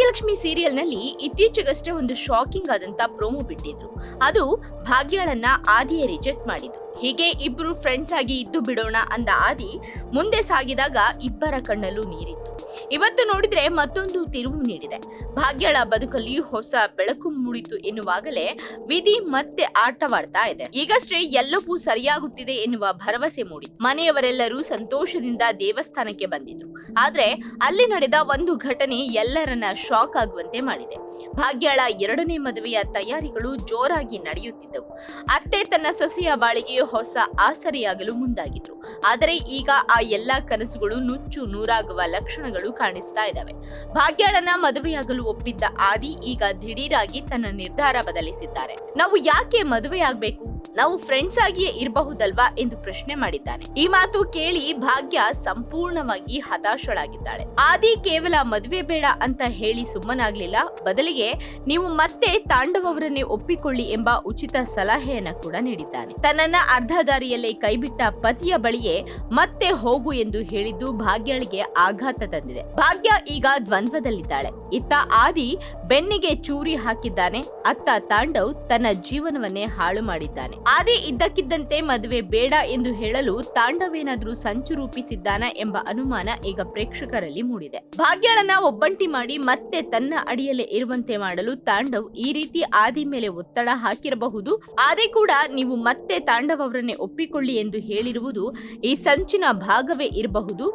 ಭಾಗ್ಯಲಕ್ಷ್ಮಿ ಸೀರಿಯಲ್ನಲ್ಲಿ ಇತ್ತೀಚೆಗಷ್ಟೇ ಒಂದು ಶಾಕಿಂಗ್ ಆದಂತ ಪ್ರೋಮೋ ಬಿಟ್ಟಿದ್ರು. ಅದು ಭಾಗ್ಯಳನ್ನ ಆದಿಯೇ ರಿಜೆಕ್ಟ್ ಮಾಡಿದ್ರು. ಹೀಗೆ ಇಬ್ರು ಫ್ರೆಂಡ್ಸ್ ಆಗಿ ಇದ್ದು ಬಿಡೋಣ ಅಂದ ಆದಿ ಮುಂದೆ ಸಾಗಿದಾಗ ಇಬ್ಬರ ಕಣ್ಣಲ್ಲೂ ನೀರಿತ್ತು. ಇವತ್ತು ನೋಡಿದ್ರೆ ಮತ್ತೊಂದು ತಿರುವು ನೀಡಿದೆ. ಭಾಗ್ಯಳ ಬದುಕಲ್ಲಿ ಹೊಸ ಬೆಳಕು ಮೂಡಿತು ಎನ್ನುವಾಗಲೇ ವಿಧಿ ಮತ್ತೆ ಆಟವಾಡ್ತಾ ಇದೆ. ಈಗಷ್ಟೇ ಎಲ್ಲವೂ ಸರಿಯಾಗುತ್ತಿದೆ ಎನ್ನುವ ಭರವಸೆ ಮೂಡಿತು. ಮನೆಯವರೆಲ್ಲರೂ ಸಂತೋಷದಿಂದ ದೇವಸ್ಥಾನಕ್ಕೆ ಬಂದಿದ್ರು. ಆದ್ರೆ ಅಲ್ಲಿ ನಡೆದ ಒಂದು ಘಟನೆ ಎಲ್ಲರನ್ನ ಶಾಕ್ ಆಗುವಂತೆ ಮಾಡಿದೆ. ಭಾಗ್ಯಳ ಎರಡನೇ ಮದುವೆಯ ತಯಾರಿಗಳು ಜೋರಾಗಿ ನಡೆಯುತ್ತಿದ್ದವು. ಅತ್ತೆ ತನ್ನ ಸೊಸೆಯ ಬಾಳಿಗೆ ಹೊಸ ಆಸರೆಯಾಗಲು ಮುಂದಾಗಿದ್ರು. ಆದರೆ ಈಗ ಆ ಎಲ್ಲಾ ಕನಸುಗಳು ನುಚ್ಚು ನೂರಾಗುವ ಲಕ್ಷಣಗಳು ಕಾಣಿಸ್ತಾ ಇದ್ದಾವೆ. ಭಾಗ್ಯಳನ್ನ ಮದುವೆಯಾಗಲು ಒಪ್ಪಿದ್ದ ಆದಿ ಈಗ ದಿಢೀರಾಗಿ ತನ್ನ ನಿರ್ಧಾರ ಬದಲಿಸಿದ್ದಾರೆ. ನಾವು ಯಾಕೆ ಮದುವೆಯಾಗಬೇಕು, ನಾವು ಫ್ರೆಂಡ್ಸ್ ಆಗಿಯೇ ಇರಬಹುದಲ್ವಾ ಎಂದು ಪ್ರಶ್ನೆ ಮಾಡಿದ್ದಾನೆ. ಈ ಮಾತು ಕೇಳಿ ಭಾಗ್ಯ ಸಂಪೂರ್ಣವಾಗಿ ಹತಾಶಳಾಗಿದ್ದಾಳೆ. ಆದಿ ಕೇವಲ ಮದುವೆ ಬೇಡ ಅಂತ ಹೇಳಿ ಸುಮ್ಮನಾಗ್ಲಿಲ್ಲ, ಬದಲಿಗೆ ನೀವು ಮತ್ತೆ ತಾಂಡವರನ್ನೇ ಒಪ್ಪಿಕೊಳ್ಳಿ ಎಂಬ ಉಚಿತ ಸಲಹೆಯನ್ನ ಕೂಡ ನೀಡಿದ್ದಾನೆ. ತನ್ನನ್ನ ಅರ್ಧ ದಾರಿಯಲ್ಲೇ ಕೈಬಿಟ್ಟ ಪತಿಯ ಬಳಿಯೇ ಮತ್ತೆ ಹೋಗು ಎಂದು ಹೇಳಿದ್ದು ಭಾಗ್ಯಳಿಗೆ ಆಘಾತ ತಂದಿದೆ. ಭಾಗ್ಯ ಈಗ ದ್ವಂದ್ವದಲ್ಲಿದ್ದಾಳೆ. ಇತ್ತ ಆದಿ ಬೆನ್ನಿಗೆ ಚೂರಿ ಹಾಕಿದ್ದಾನೆ, ಅತ್ತ ತಾಂಡವ್ ತನ್ನ ಜೀವನವನ್ನೇ ಹಾಳು ಮಾಡಿದ್ದಾನೆ. ಆದಿ ಇದ್ದಕ್ಕಿದ್ದಂತೆ ಮದುವೆ ಬೇಡ ಎಂದು ಹೇಳಲು ತಾಂಡವೇನಾದ್ರೂ ಸಂಚು ರೂಪಿಸಿದ್ದಾನ ಎಂಬ ಅನುಮಾನ ಈಗ ಪ್ರೇಕ್ಷಕರಲ್ಲಿ ಮೂಡಿದೆ. ಭಾಗ್ಯಳನ್ನ ಒಬ್ಬಂಟಿ ಮಾಡಿ ಮತ್ತೆ ತನ್ನ ಅಡಿಯಲ್ಲೇ ಇರುವಂತೆ ಮಾಡಲು ತಾಂಡವ್ ಈ ರೀತಿ ಆದಿ ಮೇಲೆ ಒತ್ತಡ ಹಾಕಿರಬಹುದು. ಆದಿ ಕೂಡ ನೀವು ಮತ್ತೆ ತಾಂಡವ್ ಅವರನ್ನೇ ಒಪ್ಪಿಕೊಳ್ಳಿ ಎಂದು ಹೇಳಿರುವುದು ಈ ಸಂಚಿನ ಭಾಗವೇ ಇರಬಹುದು.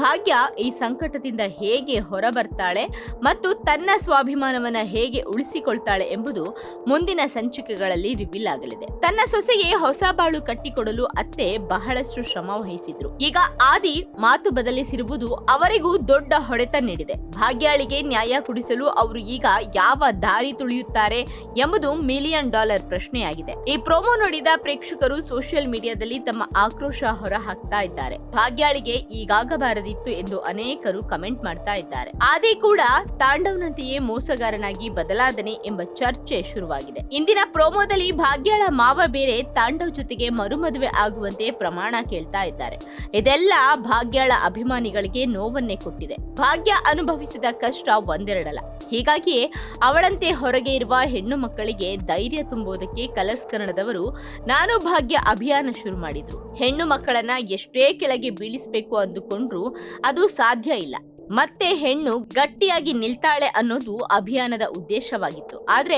ಭಾಗ್ಯ ಈ ಸಂಕಟದಿಂದ ಹೇಗೆ ಹೊರಬರ್ತಾಳೆ ಮತ್ತು ತನ್ನ ಸ್ವಾಭಿಮಾನವನ್ನ ಹೇಗೆ ಉಳಿಸಿಕೊಳ್ತಾಳೆ ಎಂಬುದು ಮುಂದಿನ ಸಂಚಿಕೆಗಳಲ್ಲಿ ರಿವೀಲ್ ಆಗಲಿದೆ. ತನ್ನ ಸೊಸೆಗೆ ಹೊಸ ಬಾಳು ಕಟ್ಟಿಕೊಡಲು ಅತ್ತೆ ಬಹಳಷ್ಟು ಶ್ರಮ ವಹಿಸಿದ್ರು. ಈಗ ಆದಿ ಮಾತು ಬದಲಿಸಿರುವುದು ಅವರಿಗೂ ದೊಡ್ಡ ಹೊಡೆತ ನೀಡಿದೆ. ಭಾಗ್ಯಾಳಿಗೆ ನ್ಯಾಯ ಕೊಡಿಸಲು ಅವರು ಈಗ ಯಾವ ದಾರಿ ತುಳಿಯುತ್ತಾರೆ ಎಂಬುದು $1 ಮಿಲಿಯನ್ ಪ್ರಶ್ನೆಯಾಗಿದೆ. ಈ ಪ್ರೋಮೋ ನೋಡಿದ ಪ್ರೇಕ್ಷಕರು ಸೋಷಿಯಲ್ ಮೀಡಿಯಾದಲ್ಲಿ ತಮ್ಮ ಆಕ್ರೋಶ ಹೊರ ಹಾಕ್ತಾ ಇದ್ದಾರೆ. ಭಾಗ್ಯಾಳಿಗೆ ಈಗಾಗಬಾರದಿತ್ತು ಎಂದು ಅನೇಕರು ಕಮೆಂಟ್ ಮಾಡ್ತಾ ಇದ್ದಾರೆ. ಆದಿ ಕೂಡ ತಾಂಡವ್ನಂತೆಯೇ ಮೋಸಗಾರನಾಗಿ ಬದಲಾದನೆ ಎಂಬ ಚರ್ಚೆ ಶುರುವಾಗಿದೆ. ಇಂದಿನ ಪ್ರೋಮೋದಲ್ಲಿ ಭಾಗ್ಯಳ ಮಾವ ಬೇರೆ ತಾಂಡವ್ ಜೊತೆಗೆ ಮರುಮದುವೆ ಆಗುವಂತೆ ಪ್ರಮಾಣ ಕೇಳ್ತಾ ಇದ್ದಾರೆ. ಇದೆಲ್ಲ ಭಾಗ್ಯಳ ಅಭಿಮಾನಿಗಳಿಗೆ ನೋವನ್ನೇ ಕೊಟ್ಟಿದೆ. ಭಾಗ್ಯ ಅನುಭವಿಸಿದ ಕಷ್ಟ ಒಂದೆರಡಲ್ಲ. ಹೀಗಾಗಿಯೇ ಅವಳಂತೆ ಹೊರಗೆ ಇರುವ ಹೆಣ್ಣು ಮಕ್ಕಳಿಗೆ ಧೈರ್ಯ ತುಂಬುವುದಕ್ಕೆ ಕಲರ್ಸ್ ಕನ್ನಡದವರು ನಾನು ಭಾಗ್ಯ ಅಭಿಯಾನ ಶುರು ಮಾಡಿದ್ರು. ಹೆಣ್ಣು ಮಕ್ಕಳನ್ನ ಎಷ್ಟೇ ಕೆಳಗೆ ಬೀಳಿಸಬೇಕು ಅಂದುಕೊಂಡ್ರು ಅದು ಸಾಧ್ಯ ಇಲ್ಲ. ಮತ್ತೆ ಹೆಣ್ಣು ಗಟ್ಟಿಯಾಗಿ ನಿಲ್ತಾಳೆ ಅನ್ನೋದು ಅಭಿಯಾನದ ಉದ್ದೇಶವಾಗಿತ್ತು. ಆದ್ರೆ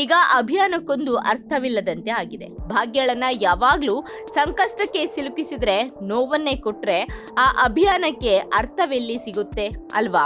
ಈಗ ಅಭಿಯಾನಕ್ಕೊಂದು ಅರ್ಥವಿಲ್ಲದಂತೆ ಆಗಿದೆ. ಭಾಗ್ಯಳನ್ನ ಯಾವಾಗ್ಲೂ ಸಂಕಷ್ಟಕ್ಕೆ ಸಿಲುಕಿಸಿದ್ರೆ, ನೋವನ್ನೇ ಕೊಟ್ರೆ ಆ ಅಭಿಯಾನಕ್ಕೆ ಅರ್ಥವೆಲ್ಲಿ ಸಿಗುತ್ತೆ ಅಲ್ವಾ?